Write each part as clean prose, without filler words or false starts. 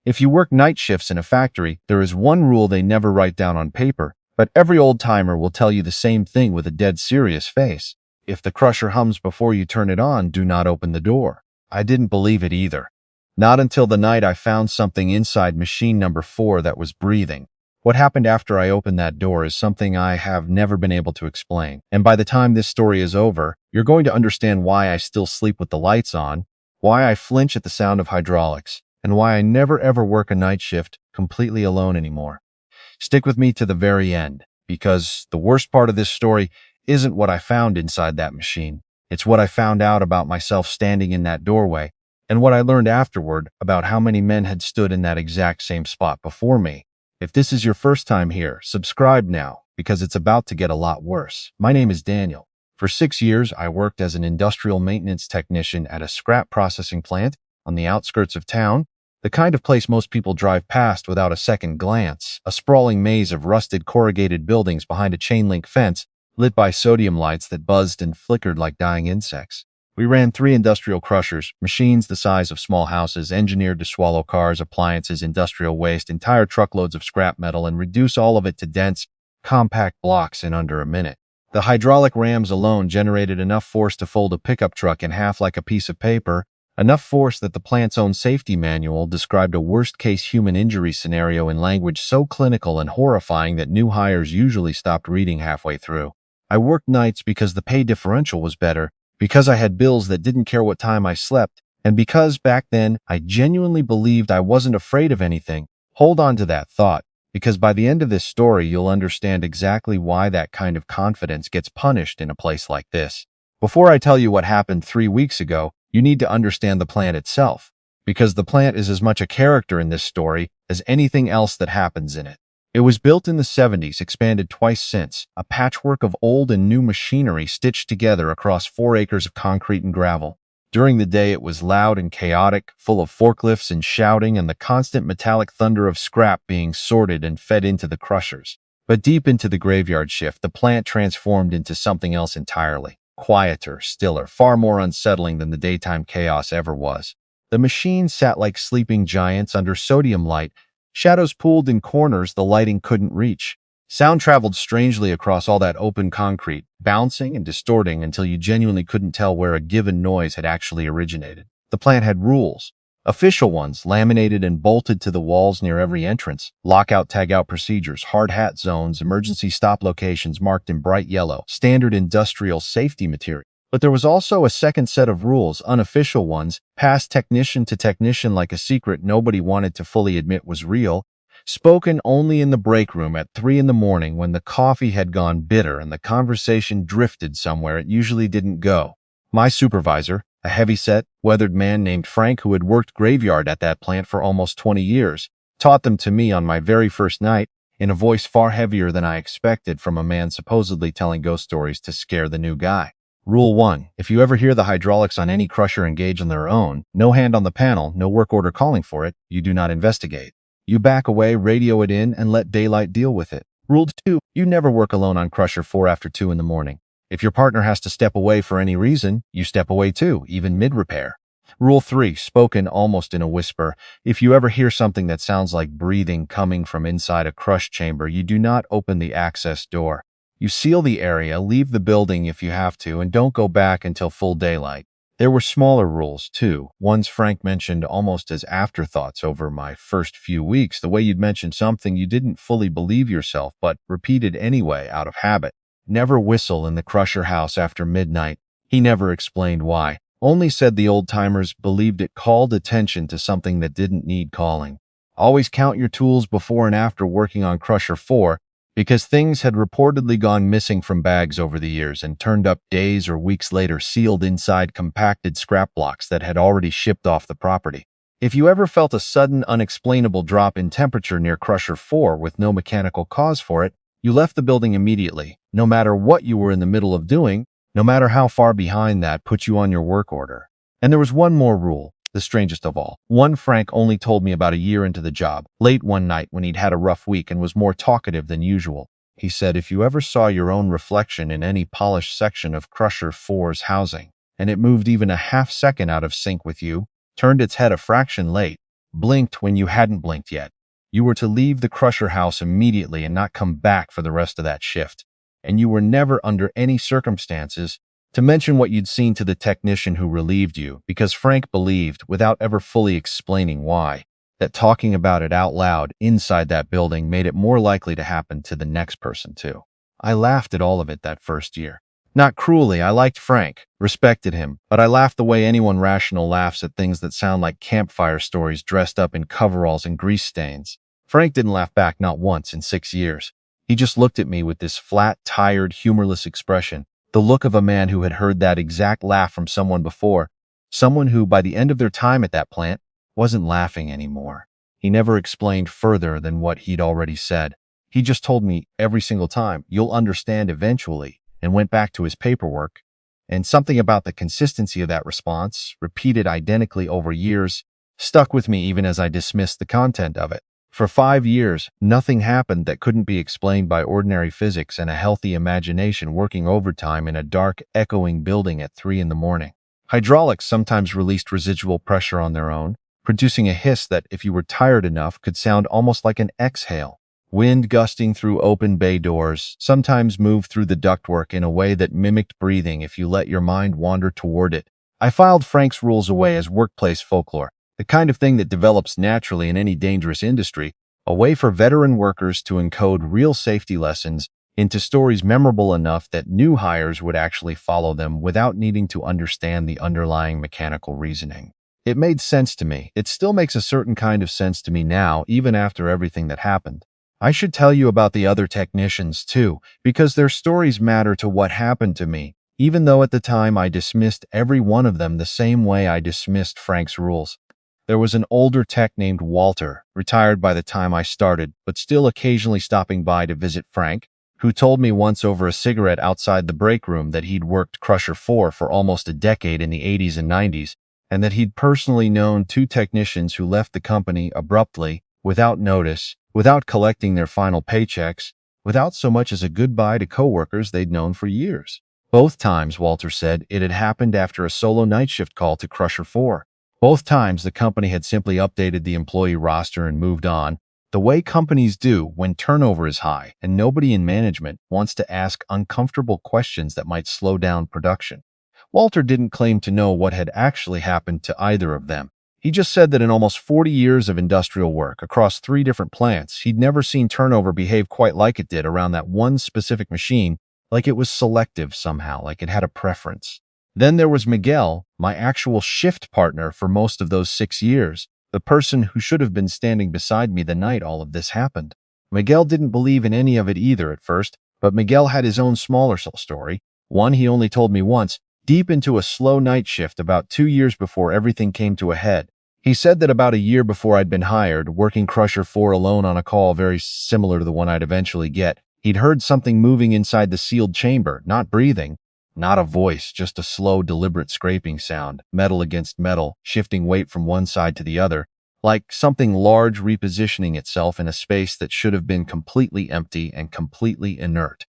If you work night shifts in a factory, there is one rule they never write down on paper, but every old-timer will tell you the same thing with a dead serious face. If the crusher hums before you turn it on, do not open the door. I didn't believe it either. Not until the night I found something inside machine number 4 that was breathing. What happened after I opened that door is something I have never been able to explain. And by the time this story is over, you're going to understand why I still sleep with the lights on, why I flinch at the sound of hydraulics, and why I never ever work a night shift completely alone anymore. Stick with me to the very end, because the worst part of this story isn't what I found inside that machine. It's what I found out about myself standing in that doorway, and what I learned afterward about how many men had stood in that exact same spot before me. If this is your first time here, subscribe now, because it's about to get a lot worse. My name is Daniel. For 6 years, I worked as an industrial maintenance technician at a scrap processing plant on the outskirts of town, the kind of place most people drive past without a second glance, a sprawling maze of rusted corrugated buildings behind a chain-link fence lit by sodium lights that buzzed and flickered like dying insects. We ran 3 industrial crushers, machines the size of small houses, engineered to swallow cars, appliances, industrial waste, entire truckloads of scrap metal, and reduce all of it to dense, compact blocks in under a minute. The hydraulic rams alone generated enough force to fold a pickup truck in half like a piece of paper, enough force that the plant's own safety manual described a worst-case human injury scenario in language so clinical and horrifying that new hires usually stopped reading halfway through. I worked nights because the pay differential was better, because I had bills that didn't care what time I slept, and because back then I genuinely believed I wasn't afraid of anything. Hold on to that thought, because by the end of this story you'll understand exactly why that kind of confidence gets punished in a place like this. Before I tell you what happened 3 weeks ago, you need to understand the plant itself, because the plant is as much a character in this story as anything else that happens in it. It was built in the 70s, expanded twice since, a patchwork of old and new machinery stitched together across 4 acres of concrete and gravel. During the day, it was loud and chaotic, full of forklifts and shouting and the constant metallic thunder of scrap being sorted and fed into the crushers. But deep into the graveyard shift, the plant transformed into something else entirely. Quieter, stiller, far more unsettling than the daytime chaos ever was. The machines sat like sleeping giants under sodium light, shadows pooled in corners the lighting couldn't reach. Sound traveled strangely across all that open concrete, bouncing and distorting until you genuinely couldn't tell where a given noise had actually originated. The plant had rules. Official ones, laminated and bolted to the walls near every entrance. Lockout-tagout procedures, hard hat zones, emergency stop locations marked in bright yellow, standard industrial safety material. But there was also a second set of rules, unofficial ones, passed technician to technician like a secret nobody wanted to fully admit was real, spoken only in the break room at 3 in the morning when the coffee had gone bitter and the conversation drifted somewhere it usually didn't go. My supervisor, a heavy-set, weathered man named Frank who had worked graveyard at that plant for almost 20 years, taught them to me on my very first night in a voice far heavier than I expected from a man supposedly telling ghost stories to scare the new guy. Rule 1. If you ever hear the hydraulics on any crusher engage on their own, no hand on the panel, no work order calling for it, you do not investigate. You back away, radio it in, and let daylight deal with it. Rule 2. You never work alone on crusher 4 after 2 in the morning. If your partner has to step away for any reason, you step away too, even mid-repair. Rule 3, spoken almost in a whisper. If you ever hear something that sounds like breathing coming from inside a crush chamber, you do not open the access door. You seal the area, leave the building if you have to, and don't go back until full daylight. There were smaller rules, too, ones Frank mentioned almost as afterthoughts over my first few weeks, the way you'd mention something you didn't fully believe yourself, but repeated anyway out of habit. Never whistle in the crusher house after midnight. He never explained why. Only said the old-timers believed it called attention to something that didn't need calling. Always count your tools before and after working on crusher 4, because things had reportedly gone missing from bags over the years and turned up days or weeks later sealed inside compacted scrap blocks that had already shipped off the property. If you ever felt a sudden, unexplainable drop in temperature near crusher 4 with no mechanical cause for it, you left the building immediately, no matter what you were in the middle of doing, no matter how far behind that put you on your work order. And there was one more rule, the strangest of all. One Frank only told me about a year into the job, late one night when he'd had a rough week and was more talkative than usual. He said if you ever saw your own reflection in any polished section of Crusher 4's housing, and it moved even a half second out of sync with you, turned its head a fraction late, blinked when you hadn't blinked yet. You were to leave the crusher house immediately and not come back for the rest of that shift. And you were never under any circumstances to mention what you'd seen to the technician who relieved you, because Frank believed, without ever fully explaining why, that talking about it out loud inside that building made it more likely to happen to the next person too. I laughed at all of it that first year. Not cruelly, I liked Frank, respected him, but I laughed the way anyone rational laughs at things that sound like campfire stories dressed up in coveralls and grease stains. Frank didn't laugh back, not once in 6 years. He just looked at me with this flat, tired, humorless expression, the look of a man who had heard that exact laugh from someone before, someone who, by the end of their time at that plant, wasn't laughing anymore. He never explained further than what he'd already said. He just told me every single time, "You'll understand eventually," and went back to his paperwork. And something about the consistency of that response, repeated identically over years, stuck with me even as I dismissed the content of it. For 5 years, nothing happened that couldn't be explained by ordinary physics and a healthy imagination working overtime in a dark, echoing building at 3 in the morning. Hydraulics sometimes released residual pressure on their own, producing a hiss that, if you were tired enough, could sound almost like an exhale. Wind gusting through open bay doors sometimes moved through the ductwork in a way that mimicked breathing if you let your mind wander toward it. I filed Frank's rules away as workplace folklore, the kind of thing that develops naturally in any dangerous industry, a way for veteran workers to encode real safety lessons into stories memorable enough that new hires would actually follow them without needing to understand the underlying mechanical reasoning. It made sense to me. It still makes a certain kind of sense to me now, even after everything that happened. I should tell you about the other technicians too, because their stories matter to what happened to me, even though at the time I dismissed every one of them the same way I dismissed Frank's rules. There was an older tech named Walter, retired by the time I started, but still occasionally stopping by to visit Frank, who told me once over a cigarette outside the break room that he'd worked Crusher 4 for almost a decade in the 80s and 90s, and that he'd personally known 2 technicians who left the company abruptly, without notice, without collecting their final paychecks, without so much as a goodbye to coworkers they'd known for years. Both times, Walter said, it had happened after a solo night shift call to Crusher 4. Both times, the company had simply updated the employee roster and moved on, the way companies do when turnover is high and nobody in management wants to ask uncomfortable questions that might slow down production. Walter didn't claim to know what had actually happened to either of them. He just said that in almost 40 years of industrial work across 3 different plants, he'd never seen turnover behave quite like it did around that one specific machine, like it was selective somehow, like it had a preference. Then there was Miguel, my actual shift partner for most of those 6 years, the person who should have been standing beside me the night all of this happened. Miguel didn't believe in any of it either at first, but Miguel had his own smaller story, one he only told me once, deep into a slow night shift about 2 years before everything came to a head. He said that about a year before I'd been hired, working Crusher 4 alone on a call very similar to the one I'd eventually get, he'd heard something moving inside the sealed chamber, not breathing, not a voice, just a slow, deliberate scraping sound, metal against metal, shifting weight from one side to the other, like something large repositioning itself in a space that should have been completely empty and completely inert.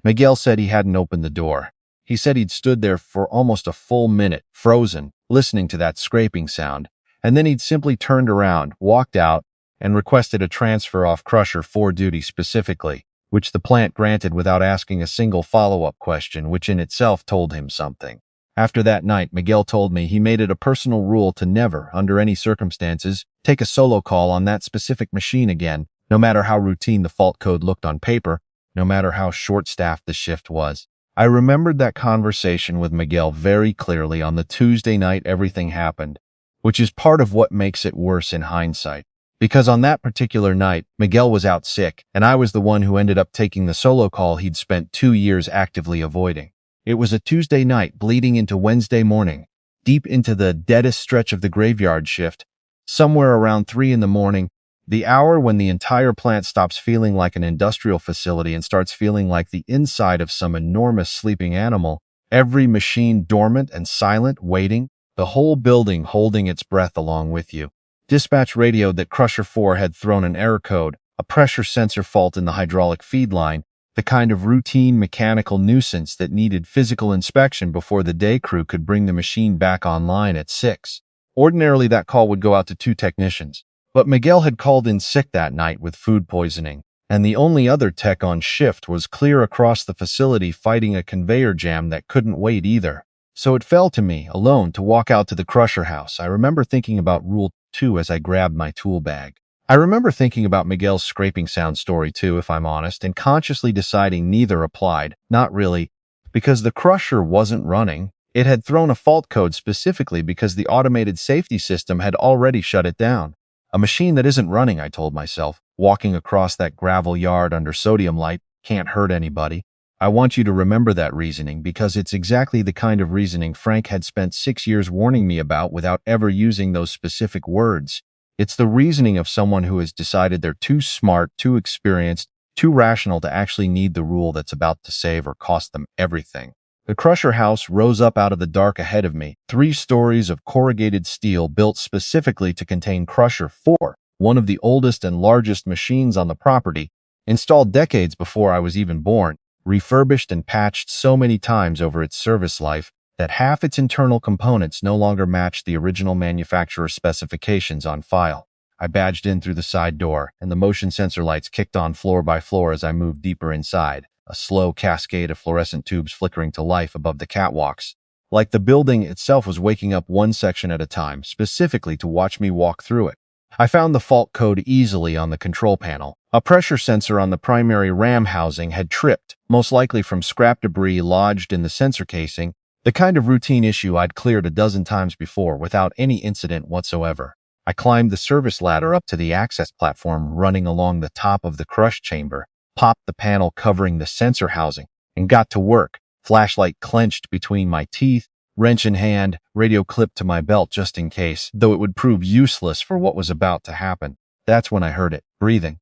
Miguel said he hadn't opened the door. He said he'd stood there for almost a full minute, frozen, listening to that scraping sound, and then he'd simply turned around, walked out, and requested a transfer off Crusher 4 duty specifically, which the plant granted without asking a single follow-up question, which in itself told him something. After that night, Miguel told me he made it a personal rule to never, under any circumstances, take a solo call on that specific machine again, no matter how routine the fault code looked on paper, no matter how short-staffed the shift was. I remembered that conversation with Miguel very clearly on the Tuesday night everything happened, which is part of what makes it worse in hindsight. Because on that particular night, Miguel was out sick, and I was the one who ended up taking the solo call he'd spent 2 years actively avoiding. It was a Tuesday night bleeding into Wednesday morning, deep into the deadest stretch of the graveyard shift, somewhere around 3 in the morning, the hour when the entire plant stops feeling like an industrial facility and starts feeling like the inside of some enormous sleeping animal, every machine dormant and silent, waiting, the whole building holding its breath along with you. Dispatch radioed that Crusher 4 had thrown an error code, a pressure sensor fault in the hydraulic feed line, the kind of routine mechanical nuisance that needed physical inspection before the day crew could bring the machine back online at 6. Ordinarily, that call would go out to 2 technicians, But Miguel had called in sick that night with food poisoning, and the only other tech on shift was clear across the facility fighting a conveyor jam that couldn't wait either. So it fell to me, alone, to walk out to the crusher house. I remember thinking about Rule 2 as I grabbed my tool bag. I remember thinking about Miguel's scraping sound story too, if I'm honest, and consciously deciding neither applied. Not really, because the crusher wasn't running. It had thrown a fault code specifically because the automated safety system had already shut it down. A machine that isn't running, I told myself, walking across that gravel yard under sodium light, can't hurt anybody. I want you to remember that reasoning because it's exactly the kind of reasoning Frank had spent 6 years warning me about without ever using those specific words. It's the reasoning of someone who has decided they're too smart, too experienced, too rational to actually need the rule that's about to save or cost them everything. The crusher house rose up out of the dark ahead of me, 3 stories of corrugated steel built specifically to contain Crusher 4, one of the oldest and largest machines on the property, installed decades before I was even born, refurbished and patched so many times over its service life that half its internal components no longer matched the original manufacturer specifications on file. I badged in through the side door, and the motion sensor lights kicked on floor by floor as I moved deeper inside, a slow cascade of fluorescent tubes flickering to life above the catwalks. Like the building itself was waking up one section at a time, specifically to watch me walk through it. I found the fault code easily on the control panel. A pressure sensor on the primary RAM housing had tripped, most likely from scrap debris lodged in the sensor casing, the kind of routine issue I'd cleared a dozen times before without any incident whatsoever. I climbed the service ladder up to the access platform running along the top of the crush chamber, popped the panel covering the sensor housing, and got to work, flashlight clenched between my teeth, wrench in hand, radio clipped to my belt just in case, though it would prove useless for what was about to happen. That's when I heard it, breathing.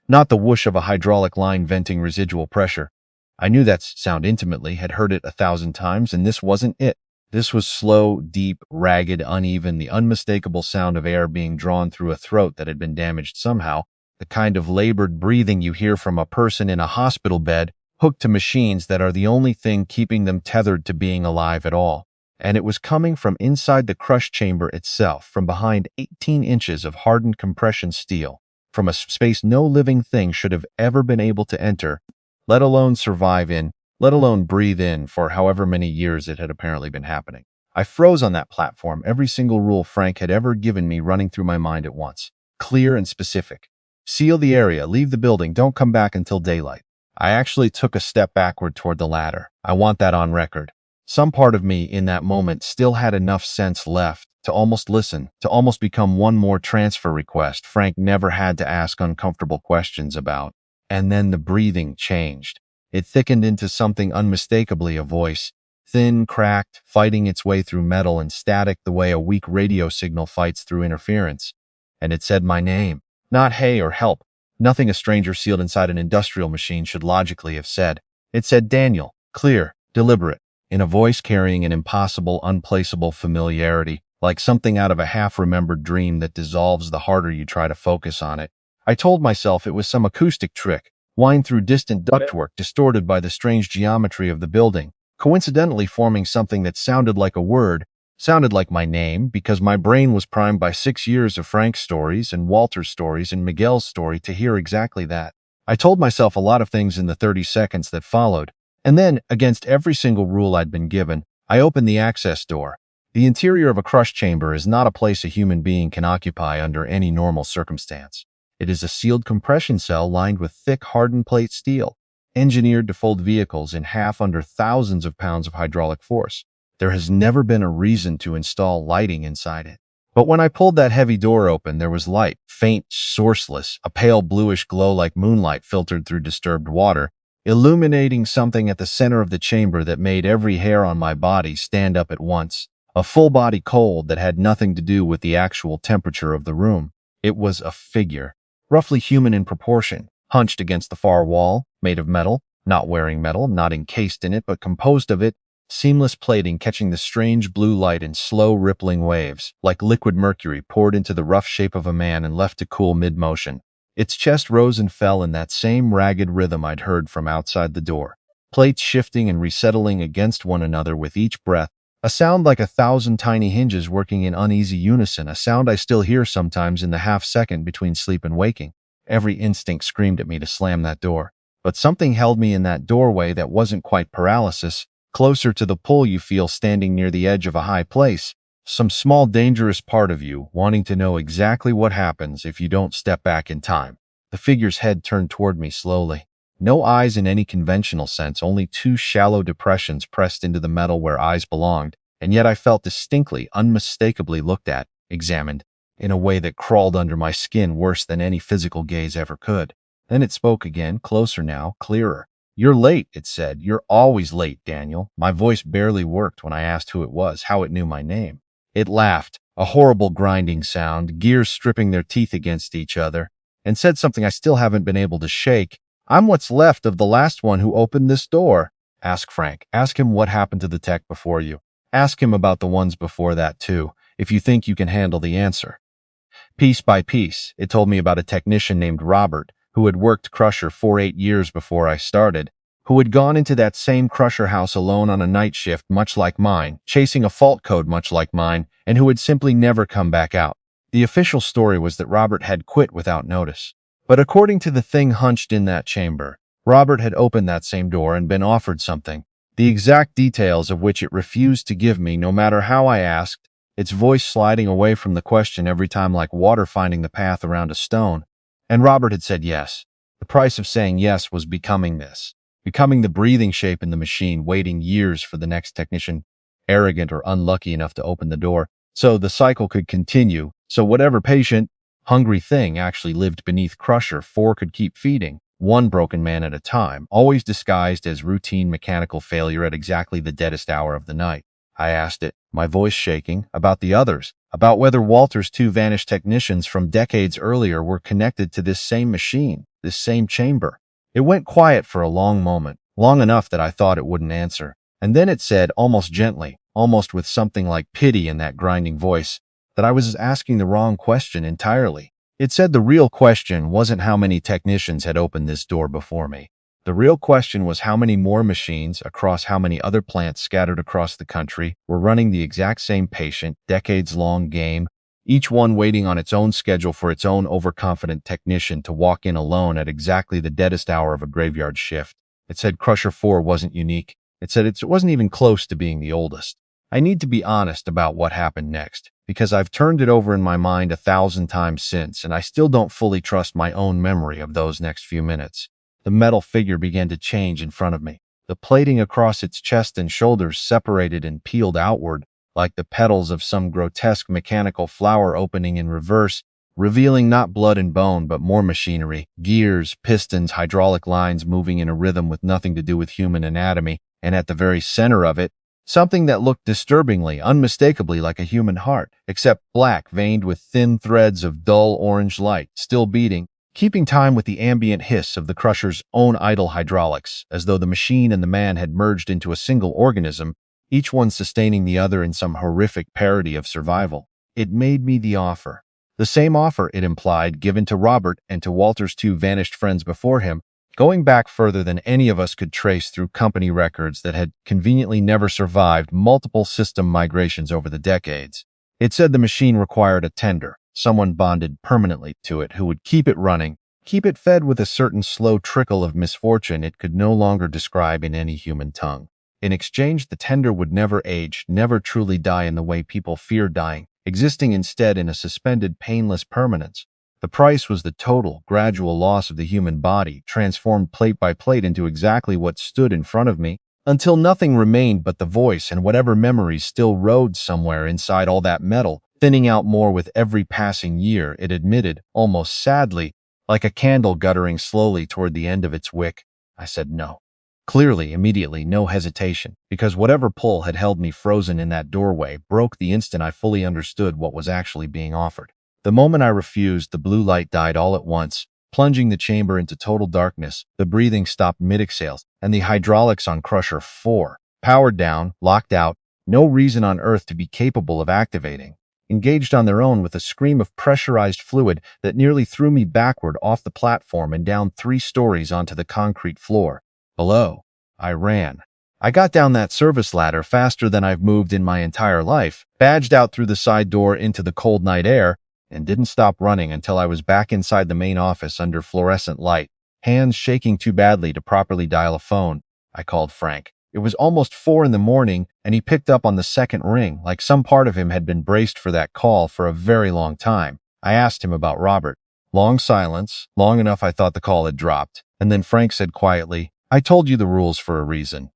Not the whoosh of a hydraulic line venting residual pressure. I knew that sound intimately, had heard it 1,000 times, and this wasn't it. This was slow, deep, ragged, uneven, the unmistakable sound of air being drawn through a throat that had been damaged somehow, the kind of labored breathing you hear from a person in a hospital bed, hooked to machines that are the only thing keeping them tethered to being alive at all. And it was coming from inside the crush chamber itself, from behind 18 inches of hardened compression steel, from a space no living thing should have ever been able to enter, let alone survive in, let alone breathe in for however many years it had apparently been happening. I froze on that platform, every single rule Frank had ever given me running through my mind at once, clear and specific. Seal the area, leave the building, don't come back until daylight. I actually took a step backward toward the ladder. I want that on record. Some part of me in that moment still had enough sense left to almost listen, to almost become one more transfer request Frank never had to ask uncomfortable questions about. And then the breathing changed. It thickened into something unmistakably a voice, thin, cracked, fighting its way through metal and static the way a weak radio signal fights through interference. And it said my name. Not hey or help. Nothing a stranger sealed inside an industrial machine should logically have said. It said Daniel, clear, deliberate, in a voice carrying an impossible, unplaceable familiarity, like something out of a half-remembered dream that dissolves the harder you try to focus on it. I told myself it was some acoustic trick, whined through distant ductwork distorted by the strange geometry of the building, coincidentally forming something that sounded like a word, sounded like my name, because my brain was primed by 6 years of Frank's stories and Walter's stories and Miguel's story to hear exactly that. I told myself a lot of things in the 30 seconds that followed, and then, against every single rule I'd been given, I opened the access door. The interior of a crush chamber is not a place a human being can occupy under any normal circumstance. It is a sealed compression cell lined with thick, hardened plate steel, engineered to fold vehicles in half under thousands of pounds of hydraulic force. There has never been a reason to install lighting inside it. But when I pulled that heavy door open, there was light, faint, sourceless, a pale bluish glow like moonlight filtered through disturbed water, illuminating something at the center of the chamber that made every hair on my body stand up at once. A full-body cold that had nothing to do with the actual temperature of the room. It was a figure, roughly human in proportion, hunched against the far wall, made of metal, not wearing metal, not encased in it, but composed of it, seamless plating catching the strange blue light in slow rippling waves, like liquid mercury poured into the rough shape of a man and left to cool mid-motion. Its chest rose and fell in that same ragged rhythm I'd heard from outside the door, plates shifting and resettling against one another with each breath, A sound like 1,000 tiny hinges working in uneasy unison, a sound I still hear sometimes in the half-second between sleep and waking. Every instinct screamed at me to slam that door. But something held me in that doorway that wasn't quite paralysis, closer to the pull you feel standing near the edge of a high place. Some small dangerous part of you wanting to know exactly what happens if you don't step back in time. The figure's head turned toward me slowly. No eyes in any conventional sense, only two shallow depressions pressed into the metal where eyes belonged, and yet I felt distinctly, unmistakably looked at, examined, in a way that crawled under my skin worse than any physical gaze ever could. Then it spoke again, closer now, clearer. "You're late," it said. "You're always late, Daniel." My voice barely worked when I asked who it was, how it knew my name. It laughed, a horrible grinding sound, gears stripping their teeth against each other, and said something I still haven't been able to shake. "I'm what's left of the last one who opened this door. Ask Frank. Ask him what happened to the tech before you. Ask him about the ones before that, too, if you think you can handle the answer." Piece by piece, it told me about a technician named Robert, who had worked Crusher for 8 years before I started, who had gone into that same Crusher house alone on a night shift much like mine, chasing a fault code much like mine, and who had simply never come back out. The official story was that Robert had quit without notice. But according to the thing hunched in that chamber, Robert had opened that same door and been offered something, the exact details of which it refused to give me no matter how I asked, its voice sliding away from the question every time like water finding the path around a stone. And Robert had said yes. The price of saying yes was becoming this, becoming the breathing shape in the machine, waiting years for the next technician, arrogant or unlucky enough to open the door, so the cycle could continue, so whatever patient, hungry thing actually lived beneath Crusher 4 could keep feeding, one broken man at a time, always disguised as routine mechanical failure at exactly the deadest hour of the night. I asked it, my voice shaking, about the others, about whether Walter's 2 vanished technicians from decades earlier were connected to this same machine, this same chamber. It went quiet for a long moment, long enough that I thought it wouldn't answer. And then it said, almost gently, almost with something like pity in that grinding voice, that I was asking the wrong question entirely. It said the real question wasn't how many technicians had opened this door before me. The real question was how many more machines, across how many other plants scattered across the country, were running the exact same patient, decades-long game, each one waiting on its own schedule for its own overconfident technician to walk in alone at exactly the deadest hour of a graveyard shift. It said Crusher 4 wasn't unique. It said it wasn't even close to being the oldest. I need to be honest about what happened next, because I've turned it over in my mind 1,000 times since, and I still don't fully trust my own memory of those next few minutes. The metal figure began to change in front of me. The plating across its chest and shoulders separated and peeled outward, like the petals of some grotesque mechanical flower opening in reverse, revealing not blood and bone but more machinery, gears, pistons, hydraulic lines moving in a rhythm with nothing to do with human anatomy, and at the very center of it, something that looked disturbingly, unmistakably like a human heart, except black, veined with thin threads of dull orange light, still beating, keeping time with the ambient hiss of the Crusher's own idle hydraulics, as though the machine and the man had merged into a single organism, each one sustaining the other in some horrific parody of survival. It made me the offer. The same offer, it implied, given to Robert and to Walter's 2 vanished friends before him, going back further than any of us could trace through company records that had conveniently never survived multiple system migrations over the decades. It said the machine required a tender, someone bonded permanently to it who would keep it running, keep it fed with a certain slow trickle of misfortune it could no longer describe in any human tongue. In exchange, the tender would never age, never truly die in the way people fear dying, existing instead in a suspended, painless permanence. The price was the total, gradual loss of the human body, transformed plate by plate into exactly what stood in front of me, until nothing remained but the voice and whatever memories still rode somewhere inside all that metal, thinning out more with every passing year, it admitted, almost sadly, like a candle guttering slowly toward the end of its wick. I said no. Clearly, immediately, no hesitation, because whatever pull had held me frozen in that doorway broke the instant I fully understood what was actually being offered. The moment I refused, the blue light died all at once, plunging the chamber into total darkness. The breathing stopped mid-exhales, and the hydraulics on Crusher 4, powered down, locked out, no reason on earth to be capable of activating, engaged on their own with a scream of pressurized fluid that nearly threw me backward off the platform and down 3 stories onto the concrete floor. Below, I ran. I got down that service ladder faster than I've moved in my entire life, badged out through the side door into the cold night air, and didn't stop running until I was back inside the main office under fluorescent light, hands shaking too badly to properly dial a phone. I called Frank. It was almost 4 in the morning, and he picked up on the second ring, like some part of him had been braced for that call for a very long time. I asked him about Robert. Long silence, long enough I thought the call had dropped, and then Frank said quietly, "I told you the rules for a reason."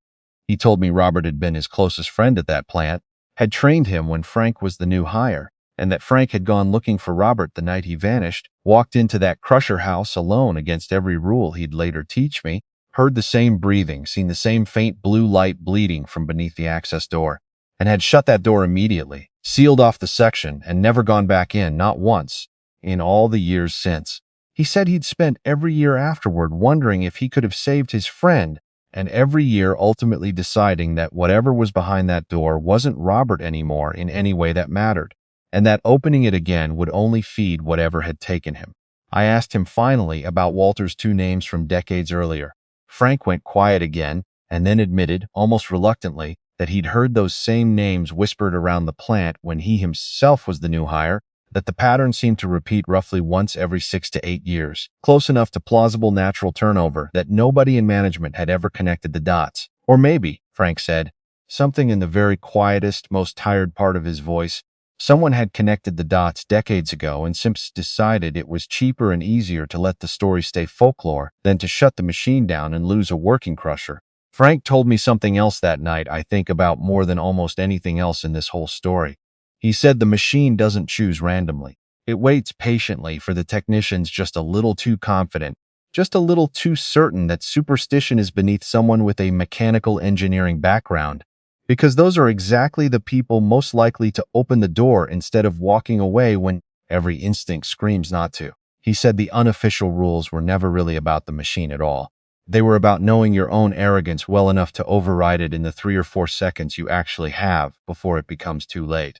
He told me Robert had been his closest friend at that plant, had trained him when Frank was the new hire, and that Frank had gone looking for Robert the night he vanished, walked into that crusher house alone against every rule he'd later teach me, heard the same breathing, seen the same faint blue light bleeding from beneath the access door, and had shut that door immediately, sealed off the section, and never gone back in, not once, in all the years since. He said he'd spent every year afterward wondering if he could have saved his friend, and every year ultimately deciding that whatever was behind that door wasn't Robert anymore in any way that mattered, and that opening it again would only feed whatever had taken him. I asked him finally about Walter's 2 names from decades earlier. Frank went quiet again, and then admitted, almost reluctantly, that he'd heard those same names whispered around the plant when he himself was the new hire, that the pattern seemed to repeat roughly once every 6 to 8 years, close enough to plausible natural turnover that nobody in management had ever connected the dots. Or maybe, Frank said, something in the very quietest, most tired part of his voice, someone had connected the dots decades ago and simply decided it was cheaper and easier to let the story stay folklore than to shut the machine down and lose a working crusher. Frank told me something else that night I think about more than almost anything else in this whole story. He said the machine doesn't choose randomly. It waits patiently for the technicians just a little too confident, just a little too certain that superstition is beneath someone with a mechanical engineering background, because those are exactly the people most likely to open the door instead of walking away when every instinct screams not to. He said the unofficial rules were never really about the machine at all. They were about knowing your own arrogance well enough to override it in the 3 or 4 seconds you actually have before it becomes too late.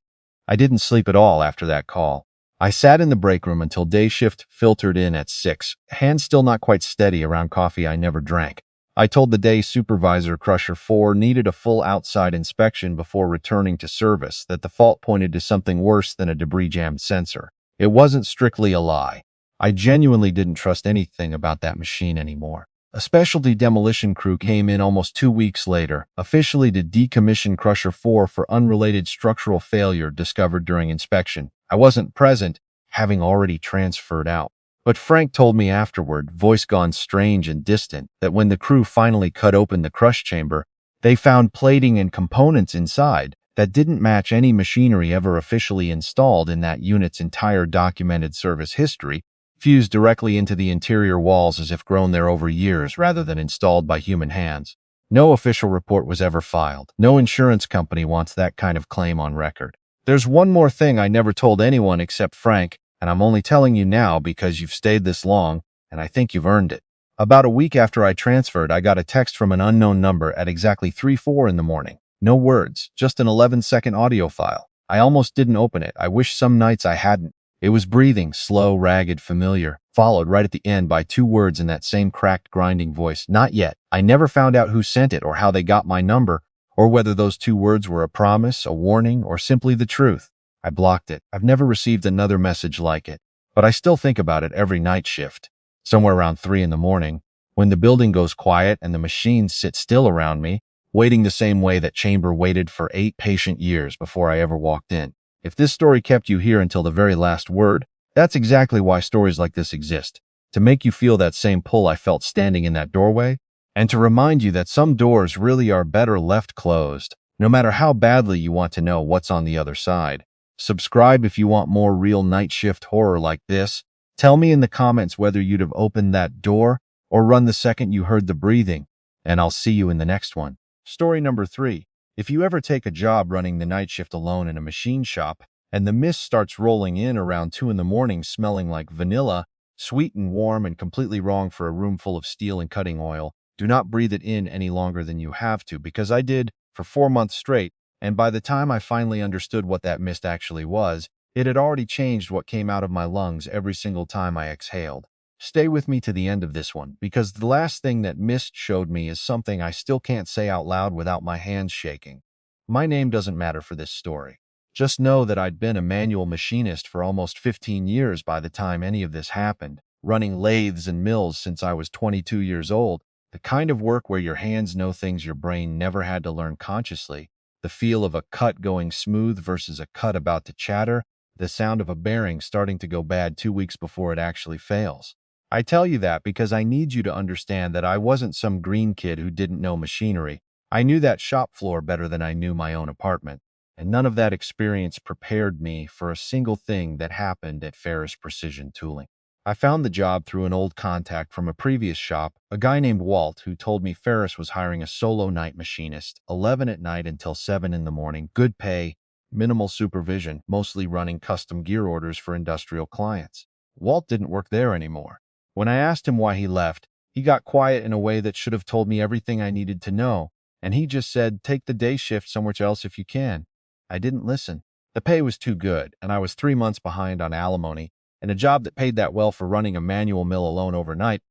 I didn't sleep at all after that call. I sat in the break room until day shift filtered in at 6, hands still not quite steady around coffee I never drank. I told the day supervisor Crusher 4 needed a full outside inspection before returning to service, that the fault pointed to something worse than a debris-jammed sensor. It wasn't strictly a lie. I genuinely didn't trust anything about that machine anymore. A specialty demolition crew came in almost 2 weeks later, officially to decommission Crusher 4 for unrelated structural failure discovered during inspection. I wasn't present, having already transferred out. But Frank told me afterward, voice gone strange and distant, that when the crew finally cut open the crush chamber, they found plating and components inside that didn't match any machinery ever officially installed in that unit's entire documented service history, fused directly into the interior walls as if grown there over years rather than installed by human hands. No official report was ever filed. No insurance company wants that kind of claim on record. There's one more thing I never told anyone except Frank, and I'm only telling you now because you've stayed this long, and I think you've earned it. About a week after I transferred, I got a text from an unknown number at exactly 3:04 in the morning. No words, just an 11-second audio file. I almost didn't open it. I wish some nights I hadn't. It was breathing, slow, ragged, familiar, followed right at the end by 2 words in that same cracked, grinding voice. Not yet. I never found out who sent it or how they got my number, or whether those 2 words were a promise, a warning, or simply the truth. I blocked it. I've never received another message like it, but I still think about it every night shift. Somewhere around 3 in the morning, when the building goes quiet and the machines sit still around me, waiting the same way that chamber waited for 8 patient years before I ever walked in. If this story kept you here until the very last word, that's exactly why stories like this exist. To make you feel that same pull I felt standing in that doorway, and to remind you that some doors really are better left closed, no matter how badly you want to know what's on the other side. Subscribe if you want more real night shift horror like this. Tell me in the comments whether you'd have opened that door or run the second you heard the breathing, and I'll see you in the next one. Story number 3. If you ever take a job running the night shift alone in a machine shop, and the mist starts rolling in around 2 in the morning smelling like vanilla, sweet and warm and completely wrong for a room full of steel and cutting oil, do not breathe it in any longer than you have to, because I did for 4 months straight, and by the time I finally understood what that mist actually was, it had already changed what came out of my lungs every single time I exhaled. Stay with me to the end of this one, because the last thing that Mist showed me is something I still can't say out loud without my hands shaking. My name doesn't matter for this story. Just know that I'd been a manual machinist for almost 15 years by the time any of this happened, running lathes and mills since I was 22 years old, the kind of work where your hands know things your brain never had to learn consciously, the feel of a cut going smooth versus a cut about to chatter, the sound of a bearing starting to go bad 2 weeks before it actually fails. I tell you that because I need you to understand that I wasn't some green kid who didn't know machinery. I knew that shop floor better than I knew my own apartment, and none of that experience prepared me for a single thing that happened at Ferris Precision Tooling. I found the job through an old contact from a previous shop, a guy named Walt, who told me Ferris was hiring a solo night machinist, 11 at night until 7 in the morning, good pay, minimal supervision, mostly running custom gear orders for industrial clients. Walt didn't work there anymore. When I asked him why he left, he got quiet in a way that should have told me everything I needed to know, and he just said, "Take the day shift somewhere else if you can." I didn't listen. The pay was too good, and I was 3 months behind on alimony, and a job that paid that well for running a manual mill alone overnight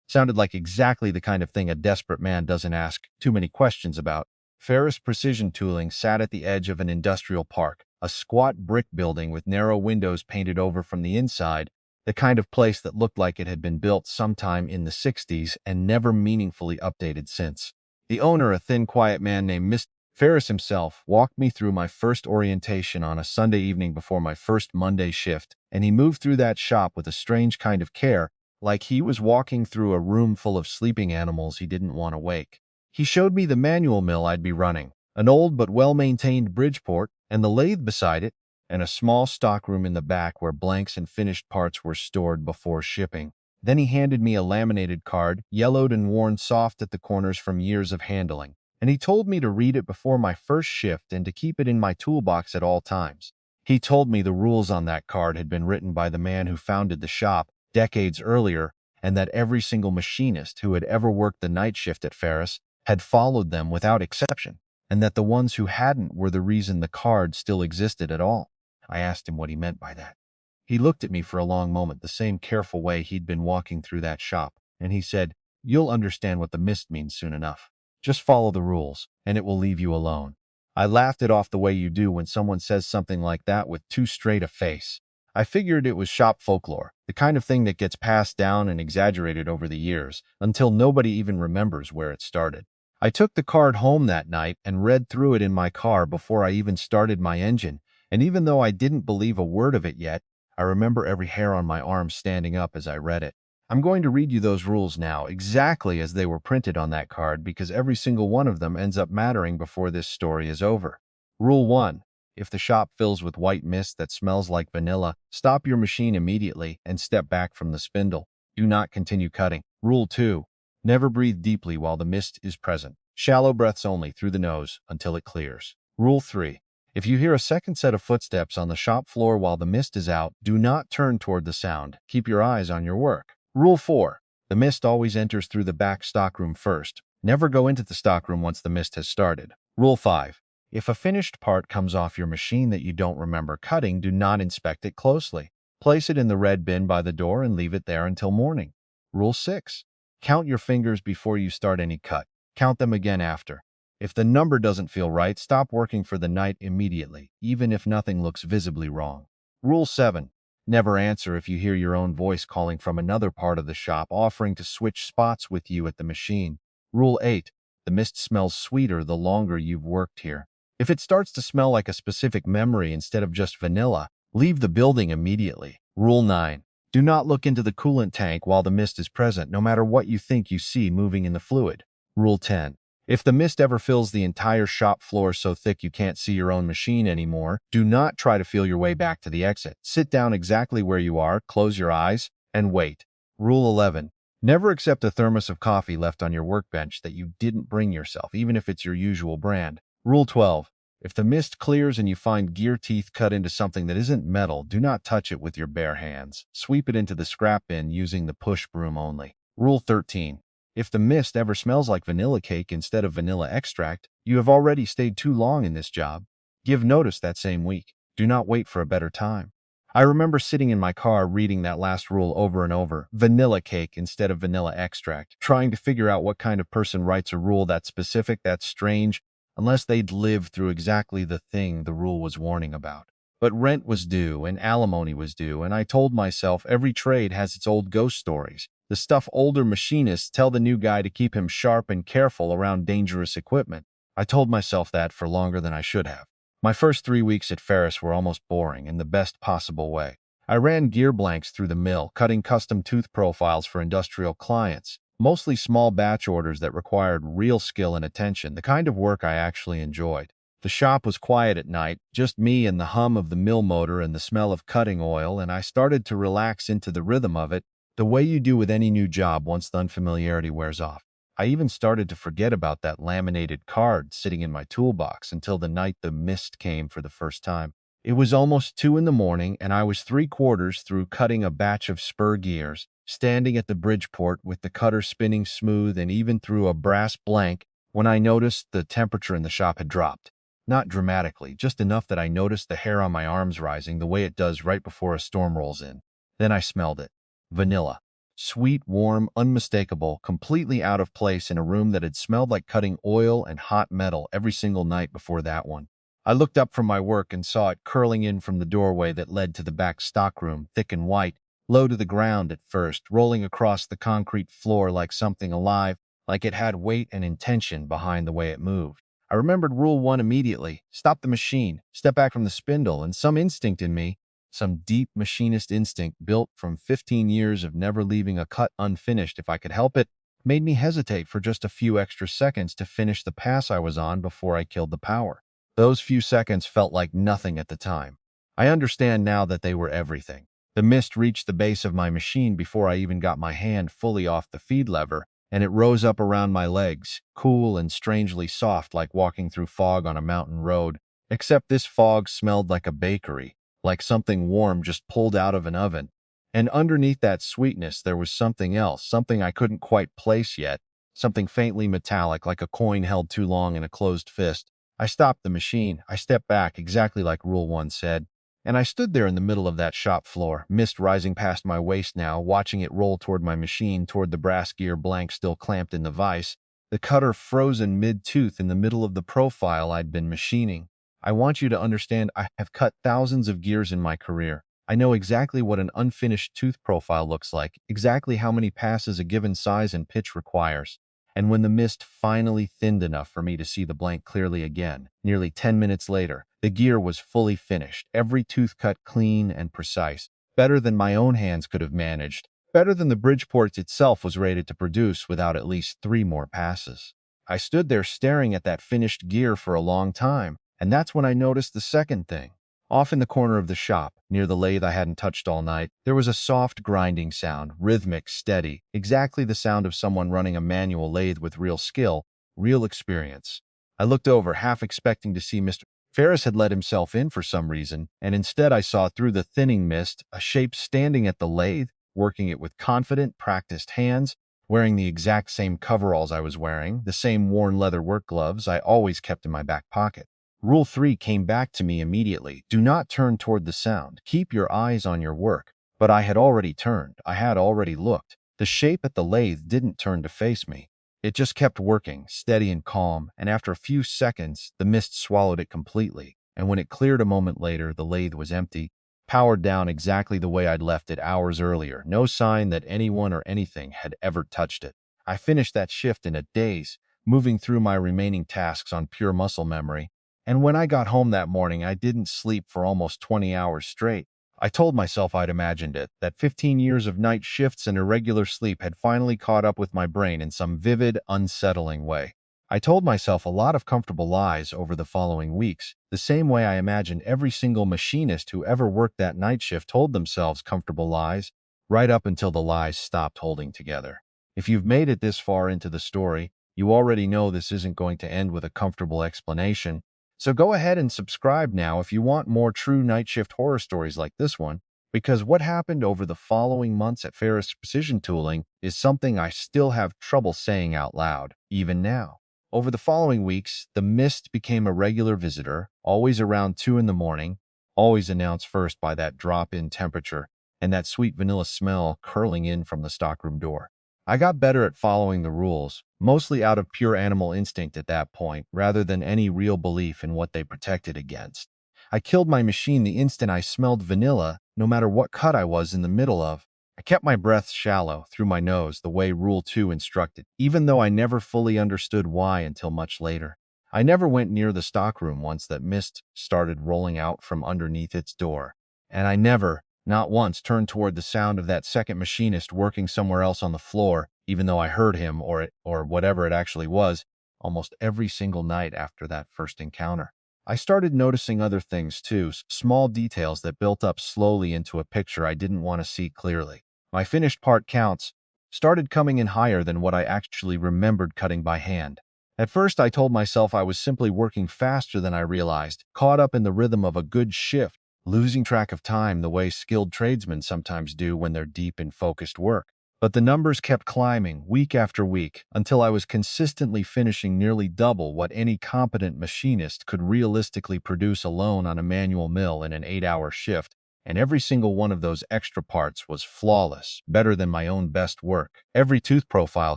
sounded like exactly the kind of thing a desperate man doesn't ask too many questions about. Ferris Precision Tooling sat at the edge of an industrial park, a squat brick building with narrow windows painted over from the inside, the kind of place that looked like it had been built sometime in the 60s and never meaningfully updated since. The owner, a thin, quiet man named Mr. Ferris himself, walked me through my first orientation on a Sunday evening before my first Monday shift, and he moved through that shop with a strange kind of care, like he was walking through a room full of sleeping animals he didn't want to wake. He showed me the manual mill I'd be running, an old but well-maintained Bridgeport, and the lathe beside it, and a small stockroom in the back where blanks and finished parts were stored before shipping. Then he handed me a laminated card, yellowed and worn soft at the corners from years of handling, and he told me to read it before my first shift and to keep it in my toolbox at all times. He told me the rules on that card had been written by the man who founded the shop decades earlier, and that every single machinist who had ever worked the night shift at Ferris had followed them without exception, and that the ones who hadn't were the reason the card still existed at all. I asked him what he meant by that. He looked at me for a long moment, the same careful way he'd been walking through that shop, and he said, "You'll understand what the mist means soon enough. Just follow the rules, and it will leave you alone." I laughed it off the way you do when someone says something like that with too straight a face. I figured it was shop folklore, the kind of thing that gets passed down and exaggerated over the years, until nobody even remembers where it started. I took the card home that night and read through it in my car before I even started my engine, and even though I didn't believe a word of it yet, I remember every hair on my arm standing up as I read it. I'm going to read you those rules now, exactly as they were printed on that card, because every single one of them ends up mattering before this story is over. Rule 1. If the shop fills with white mist that smells like vanilla, stop your machine immediately and step back from the spindle. Do not continue cutting. Rule 2. Never breathe deeply while the mist is present. Shallow breaths only through the nose until it clears. Rule 3. If you hear a second set of footsteps on the shop floor while the mist is out, do not turn toward the sound. Keep your eyes on your work. Rule 4. The mist always enters through the back stockroom first. Never go into the stockroom once the mist has started. Rule 5. If a finished part comes off your machine that you don't remember cutting, do not inspect it closely. Place it in the red bin by the door and leave it there until morning. Rule 6. Count your fingers before you start any cut. Count them again after. If the number doesn't feel right, stop working for the night immediately, even if nothing looks visibly wrong. Rule 7. Never answer if you hear your own voice calling from another part of the shop offering to switch spots with you at the machine. Rule 8. The mist smells sweeter the longer you've worked here. If it starts to smell like a specific memory instead of just vanilla, leave the building immediately. Rule 9. Do not look into the coolant tank while the mist is present, no matter what you think you see moving in the fluid. Rule 10. If the mist ever fills the entire shop floor so thick you can't see your own machine anymore, do not try to feel your way back to the exit. Sit down exactly where you are, close your eyes, and wait. Rule 11. Never accept a thermos of coffee left on your workbench that you didn't bring yourself, even if it's your usual brand. Rule 12. If the mist clears and you find gear teeth cut into something that isn't metal, do not touch it with your bare hands. Sweep it into the scrap bin using the push broom only. Rule 13. If the mist ever smells like vanilla cake instead of vanilla extract, you have already stayed too long in this job. Give notice that same week. Do not wait for a better time. I remember sitting in my car reading that last rule over and over, vanilla cake instead of vanilla extract, trying to figure out what kind of person writes a rule that's specific, that's strange, unless they'd lived through exactly the thing the rule was warning about. But rent was due and alimony was due, and I told myself every trade has its old ghost stories. The stuff older machinists tell the new guy to keep him sharp and careful around dangerous equipment. I told myself that for longer than I should have. My first 3 weeks at Ferris were almost boring in the best possible way. I ran gear blanks through the mill, cutting custom tooth profiles for industrial clients, mostly small batch orders that required real skill and attention, the kind of work I actually enjoyed. The shop was quiet at night, just me and the hum of the mill motor and the smell of cutting oil, and I started to relax into the rhythm of it, the way you do with any new job once the unfamiliarity wears off. I even started to forget about that laminated card sitting in my toolbox until the night the mist came for the first time. It was almost 2 in the morning, and I was 3/4 through cutting a batch of spur gears, standing at the Bridgeport with the cutter spinning smooth and even through a brass blank, when I noticed the temperature in the shop had dropped. Not dramatically, just enough that I noticed the hair on my arms rising the way it does right before a storm rolls in. Then I smelled it. Vanilla. Sweet, warm, unmistakable, completely out of place in a room that had smelled like cutting oil and hot metal every single night before that one. I looked up from my work and saw it curling in from the doorway that led to the back stockroom, thick and white, low to the ground at first, rolling across the concrete floor like something alive, like it had weight and intention behind the way it moved. I remembered Rule 1 immediately. Stop the machine, step back from the spindle, and some instinct in me, some deep machinist instinct built from 15 years of never leaving a cut unfinished if I could help it, made me hesitate for just a few extra seconds to finish the pass I was on before I killed the power. Those few seconds felt like nothing at the time. I understand now that they were everything. The mist reached the base of my machine before I even got my hand fully off the feed lever, and it rose up around my legs, cool and strangely soft like walking through fog on a mountain road, except this fog smelled like a bakery, like something warm just pulled out of an oven. And underneath that sweetness there was something else, something I couldn't quite place yet, something faintly metallic like a coin held too long in a closed fist. I stopped the machine. I stepped back, exactly like Rule 1 said, and I stood there in the middle of that shop floor, mist rising past my waist now, watching it roll toward my machine, toward the brass gear blank still clamped in the vise, the cutter frozen mid-tooth in the middle of the profile I'd been machining. I want you to understand I have cut thousands of gears in my career. I know exactly what an unfinished tooth profile looks like, exactly how many passes a given size and pitch requires. And when the mist finally thinned enough for me to see the blank clearly again, nearly 10 minutes later, the gear was fully finished, every tooth cut clean and precise, better than my own hands could have managed, better than the Bridgeport itself was rated to produce without at least 3 more passes. I stood there staring at that finished gear for a long time, and that's when I noticed the second thing. Off in the corner of the shop, near the lathe I hadn't touched all night, there was a soft grinding sound, rhythmic, steady, exactly the sound of someone running a manual lathe with real skill, real experience. I looked over, half expecting to see Mr. Ferris had let himself in for some reason, and instead I saw through the thinning mist a shape standing at the lathe, working it with confident, practiced hands, wearing the exact same coveralls I was wearing, the same worn leather work gloves I always kept in my back pocket. Rule 3 came back to me immediately. Do not turn toward the sound. Keep your eyes on your work. But I had already turned. I had already looked. The shape at the lathe didn't turn to face me. It just kept working, steady and calm, and after a few seconds, the mist swallowed it completely. And when it cleared a moment later, the lathe was empty, powered down exactly the way I'd left it hours earlier. No sign that anyone or anything had ever touched it. I finished that shift in a daze, moving through my remaining tasks on pure muscle memory. And when I got home that morning, I didn't sleep for almost 20 hours straight. I told myself I'd imagined it, that 15 years of night shifts and irregular sleep had finally caught up with my brain in some vivid, unsettling way. I told myself a lot of comfortable lies over the following weeks, the same way I imagined every single machinist who ever worked that night shift told themselves comfortable lies, right up until the lies stopped holding together. If you've made it this far into the story, you already know this isn't going to end with a comfortable explanation. So go ahead and subscribe now if you want more true night shift horror stories like this one, because what happened over the following months at Ferris Precision Tooling is something I still have trouble saying out loud, even now. Over the following weeks, the mist became a regular visitor, always around 2 in the morning, always announced first by that drop in temperature and that sweet vanilla smell curling in from the stockroom door. I got better at following the rules, mostly out of pure animal instinct at that point, rather than any real belief in what they protected against. I killed my machine the instant I smelled vanilla, no matter what cut I was in the middle of. I kept my breath shallow, through my nose, the way Rule 2 instructed, even though I never fully understood why until much later. I never went near the stockroom once that mist started rolling out from underneath its door. And I never, not once, turned toward the sound of that second machinist working somewhere else on the floor, even though I heard him, or whatever it actually was, almost every single night after that first encounter. I started noticing other things too, small details that built up slowly into a picture I didn't want to see clearly. My finished part counts started coming in higher than what I actually remembered cutting by hand. At first, I told myself I was simply working faster than I realized, caught up in the rhythm of a good shift, losing track of time the way skilled tradesmen sometimes do when they're deep in focused work. But the numbers kept climbing week after week until I was consistently finishing nearly double what any competent machinist could realistically produce alone on a manual mill in an 8-hour shift, and every single one of those extra parts was flawless, better than my own best work. Every tooth profile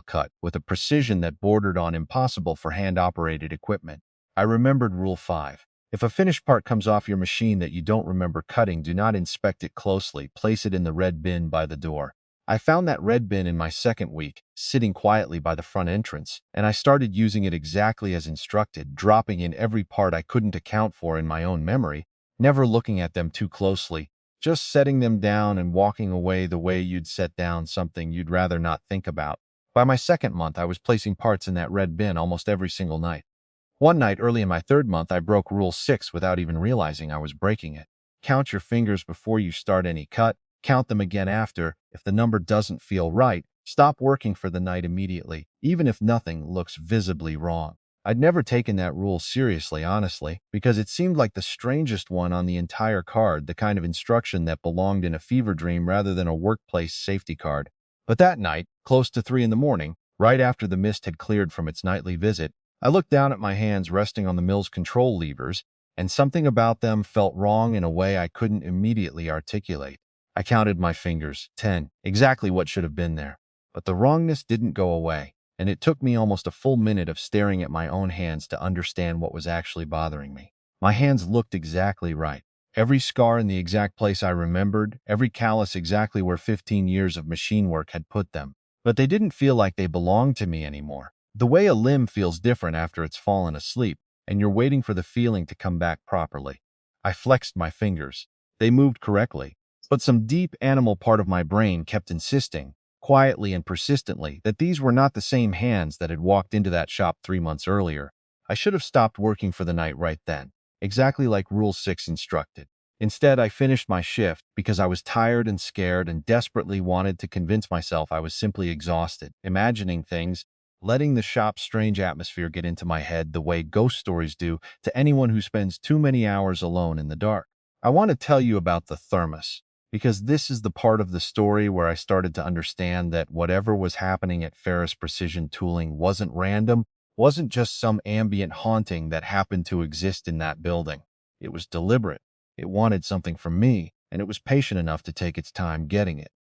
cut with a precision that bordered on impossible for hand-operated equipment. I remembered Rule 5. If a finished part comes off your machine that you don't remember cutting, do not inspect it closely. Place it in the red bin by the door. I found that red bin in my second week, sitting quietly by the front entrance, and I started using it exactly as instructed, dropping in every part I couldn't account for in my own memory, never looking at them too closely, just setting them down and walking away the way you'd set down something you'd rather not think about. By my second month, I was placing parts in that red bin almost every single night. One night early in my third month, I broke Rule 6 without even realizing I was breaking it. Count your fingers before you start any cut. Count them again after. If the number doesn't feel right, stop working for the night immediately, even if nothing looks visibly wrong. I'd never taken that rule seriously, honestly, because it seemed like the strangest one on the entire card, the kind of instruction that belonged in a fever dream rather than a workplace safety card. But that night, close to 3 in the morning, right after the mist had cleared from its nightly visit, I looked down at my hands resting on the mill's control levers, and something about them felt wrong in a way I couldn't immediately articulate. I counted my fingers, 10, exactly what should have been there. But the wrongness didn't go away, and it took me almost a full minute of staring at my own hands to understand what was actually bothering me. My hands looked exactly right. Every scar in the exact place I remembered, every callus exactly where 15 years of machine work had put them. But they didn't feel like they belonged to me anymore. The way a limb feels different after it's fallen asleep, and you're waiting for the feeling to come back properly. I flexed my fingers. They moved correctly, but some deep animal part of my brain kept insisting, quietly and persistently, that these were not the same hands that had walked into that shop 3 months earlier. I should have stopped working for the night right then, exactly like Rule 6 instructed. Instead, I finished my shift because I was tired and scared and desperately wanted to convince myself I was simply exhausted, imagining things, letting the shop's strange atmosphere get into my head the way ghost stories do to anyone who spends too many hours alone in the dark. I want to tell you about the thermos, because this is the part of the story where I started to understand that whatever was happening at Ferris Precision Tooling wasn't random, wasn't just some ambient haunting that happened to exist in that building. It was deliberate. It wanted something from me, and it was patient enough to take its time getting it.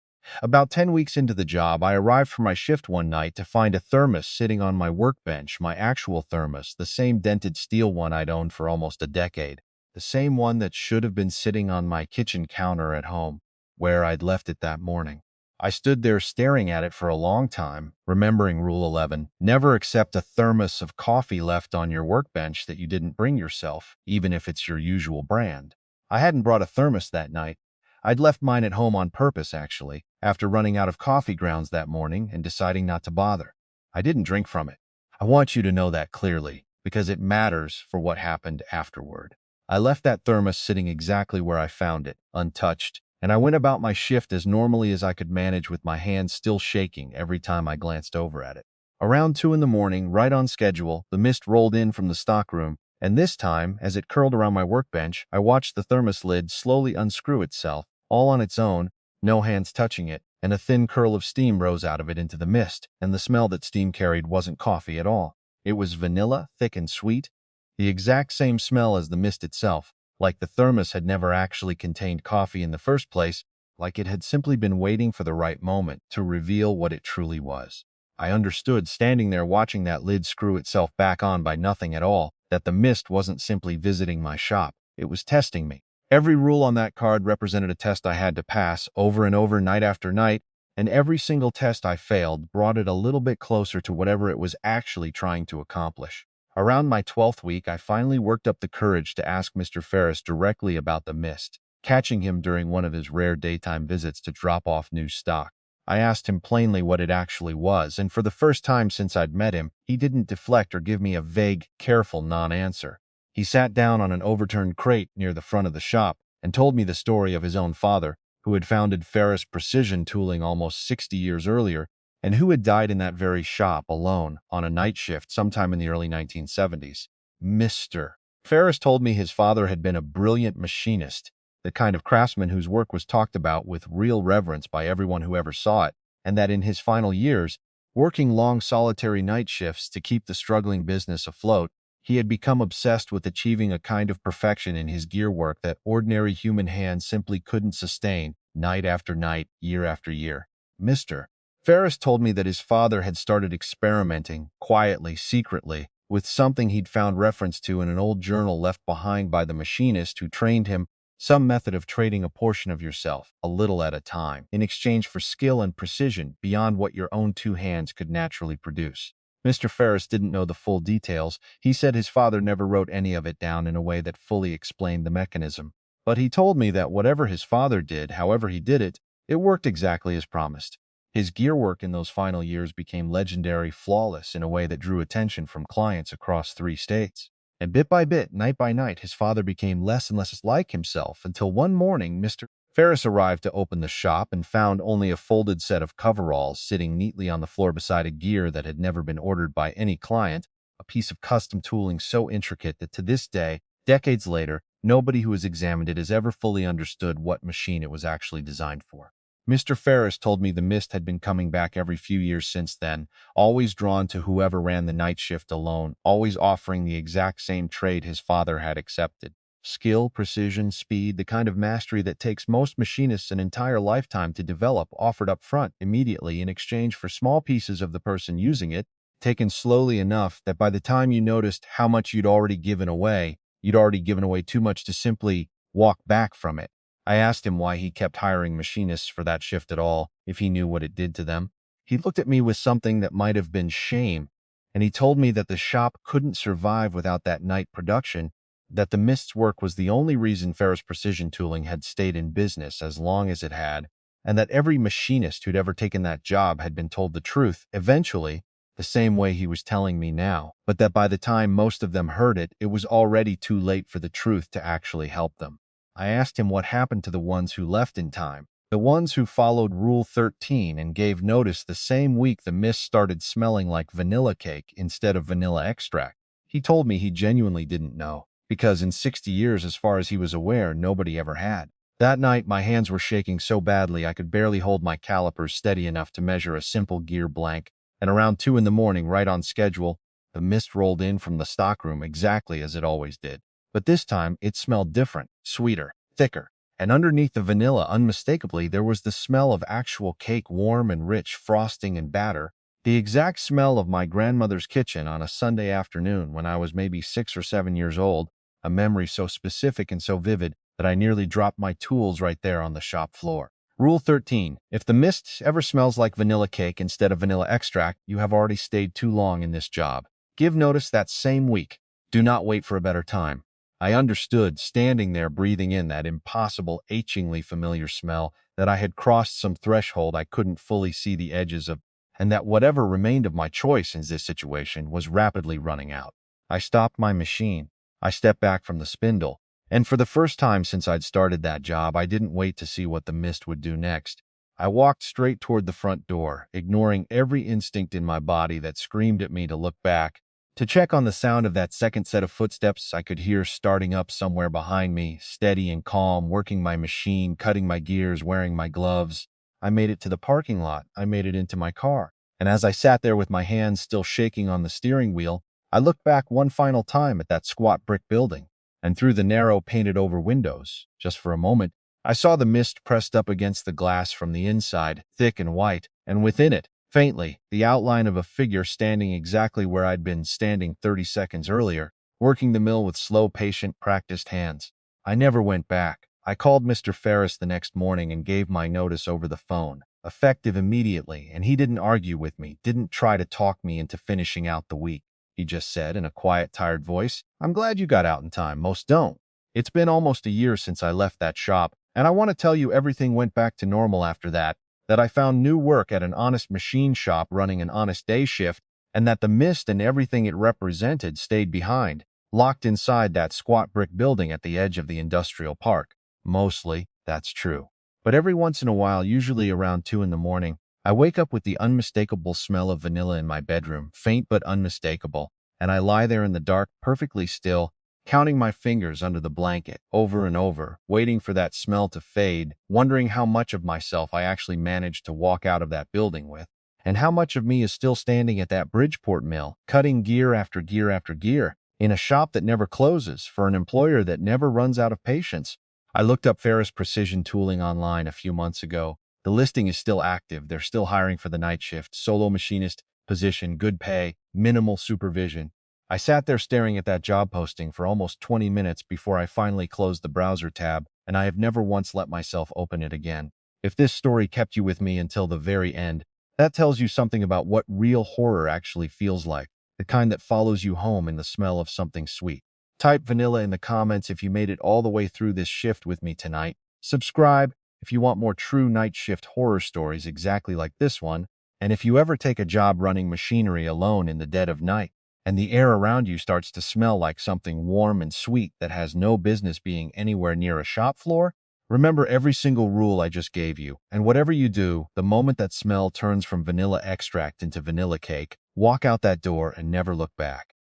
About 10 weeks into the job, I arrived for my shift one night to find a thermos sitting on my workbench, my actual thermos, the same dented steel one I'd owned for almost a decade. The same one that should have been sitting on my kitchen counter at home, where I'd left it that morning. I stood there staring at it for a long time, remembering Rule 11. Never accept a thermos of coffee left on your workbench that you didn't bring yourself, even if it's your usual brand. I hadn't brought a thermos that night. I'd left mine at home on purpose, actually, after running out of coffee grounds that morning and deciding not to bother. I didn't drink from it. I want you to know that clearly, because it matters for what happened afterward. I left that thermos sitting exactly where I found it, untouched, and I went about my shift as normally as I could manage with my hands still shaking every time I glanced over at it. Around 2 in the morning, right on schedule, the mist rolled in from the stockroom, and this time, as it curled around my workbench, I watched the thermos lid slowly unscrew itself, all on its own, no hands touching it, and a thin curl of steam rose out of it into the mist, and the smell that steam carried wasn't coffee at all. It was vanilla, thick and sweet, the exact same smell as the mist itself, like the thermos had never actually contained coffee in the first place, like it had simply been waiting for the right moment to reveal what it truly was. I understood, standing there watching that lid screw itself back on by nothing at all, that the mist wasn't simply visiting my shop, it was testing me. Every rule on that card represented a test I had to pass over and over, night after night, and every single test I failed brought it a little bit closer to whatever it was actually trying to accomplish. Around my 12th week, I finally worked up the courage to ask Mr. Ferris directly about the mist, catching him during one of his rare daytime visits to drop off new stock. I asked him plainly what it actually was, and for the first time since I'd met him, he didn't deflect or give me a vague, careful non-answer. He sat down on an overturned crate near the front of the shop and told me the story of his own father, who had founded Ferris Precision Tooling almost 60 years earlier, and who had died in that very shop alone on a night shift sometime in the early 1970s. Mr. Ferris told me his father had been a brilliant machinist, the kind of craftsman whose work was talked about with real reverence by everyone who ever saw it, and that in his final years, working long solitary night shifts to keep the struggling business afloat, he had become obsessed with achieving a kind of perfection in his gear work that ordinary human hands simply couldn't sustain, night after night, year after year. Mr. Ferris told me that his father had started experimenting, quietly, secretly, with something he'd found reference to in an old journal left behind by the machinist who trained him, some method of trading a portion of yourself, a little at a time, in exchange for skill and precision beyond what your own two hands could naturally produce. Mr. Ferris didn't know the full details. He said his father never wrote any of it down in a way that fully explained the mechanism. But he told me that whatever his father did, however he did it, it worked exactly as promised. His gear work in those final years became legendary, flawless in a way that drew attention from clients across 3 states. And bit by bit, night by night, his father became less and less like himself until one morning Mr. Ferris arrived to open the shop and found only a folded set of coveralls sitting neatly on the floor beside a gear that had never been ordered by any client, a piece of custom tooling so intricate that to this day, decades later, nobody who has examined it has ever fully understood what machine it was actually designed for. Mr. Ferris told me the mist had been coming back every few years since then, always drawn to whoever ran the night shift alone, always offering the exact same trade his father had accepted. Skill, precision, speed, the kind of mastery that takes most machinists an entire lifetime to develop, offered up front, immediately, in exchange for small pieces of the person using it, taken slowly enough that by the time you noticed how much you'd already given away too much to simply walk back from it. I asked him why he kept hiring machinists for that shift at all, if he knew what it did to them. He looked at me with something that might have been shame, and he told me that the shop couldn't survive without that night production, that the mist's work was the only reason Ferris Precision Tooling had stayed in business as long as it had, and that every machinist who'd ever taken that job had been told the truth, eventually, the same way he was telling me now, but that by the time most of them heard it, it was already too late for the truth to actually help them. I asked him what happened to the ones who left in time, the ones who followed Rule 13 and gave notice the same week the mist started smelling like vanilla cake instead of vanilla extract. He told me he genuinely didn't know, because in 60 years, as far as he was aware, nobody ever had. That night, my hands were shaking so badly I could barely hold my calipers steady enough to measure a simple gear blank, and around 2 in the morning, right on schedule, the mist rolled in from the stockroom exactly as it always did. But this time, it smelled different, sweeter, thicker, and underneath the vanilla, unmistakably, there was the smell of actual cake, warm and rich, frosting and batter, the exact smell of my grandmother's kitchen on a Sunday afternoon when I was maybe 6 or 7 years old, a memory so specific and so vivid that I nearly dropped my tools right there on the shop floor. Rule 13. If the mist ever smells like vanilla cake instead of vanilla extract, you have already stayed too long in this job. Give notice that same week. Do not wait for a better time. I understood, standing there breathing in that impossible, achingly familiar smell, that I had crossed some threshold I couldn't fully see the edges of, and that whatever remained of my choice in this situation was rapidly running out. I stopped my machine. I stepped back from the spindle, and for the first time since I'd started that job, I didn't wait to see what the mist would do next. I walked straight toward the front door, ignoring every instinct in my body that screamed at me to look back, to check on the sound of that second set of footsteps I could hear starting up somewhere behind me, steady and calm, working my machine, cutting my gears, wearing my gloves. I made it to the parking lot. I made it into my car. And as I sat there with my hands still shaking on the steering wheel, I looked back one final time at that squat brick building. and through the narrow painted-over windows. Just for a moment, I saw the mist pressed up against the glass from the inside, thick and white, and within it, faintly, the outline of a figure standing exactly where I'd been standing 30 seconds earlier, working the mill with slow, patient, practiced hands. I never went back. I called Mr. Ferris the next morning and gave my notice over the phone, effective immediately, and he didn't argue with me, didn't try to talk me into finishing out the week. He just said in a quiet, tired voice, "I'm glad you got out in time. Most don't. It's been almost a year since I left that shop, and I want to tell you everything went back to normal after that, that I found new work at an honest machine shop running an honest day shift, and that the mist and everything it represented stayed behind, locked inside that squat brick building at the edge of the industrial park." Mostly, that's true. But every once in a while, usually around 2 in the morning, I wake up with the unmistakable smell of vanilla in my bedroom, faint but unmistakable, and I lie there in the dark, perfectly still, counting my fingers under the blanket, over and over, waiting for that smell to fade, wondering how much of myself I actually managed to walk out of that building with, and how much of me is still standing at that Bridgeport mill, cutting gear after gear after gear, in a shop that never closes, for an employer that never runs out of patience. I looked up Ferris Precision Tooling online a few months ago. The listing is still active. They're still hiring for the night shift, solo machinist position, good pay, minimal supervision. I sat there staring at that job posting for almost 20 minutes before I finally closed the browser tab, and I have never once let myself open it again. If this story kept you with me until the very end, that tells you something about what real horror actually feels like, the kind that follows you home in the smell of something sweet. Type vanilla in the comments if you made it all the way through this shift with me tonight. Subscribe if you want more true night shift horror stories exactly like this one, and if you ever take a job running machinery alone in the dead of night, and the air around you starts to smell like something warm and sweet that has no business being anywhere near a shop floor, remember every single rule I just gave you, and whatever you do, the moment that smell turns from vanilla extract into vanilla cake, walk out that door and never look back.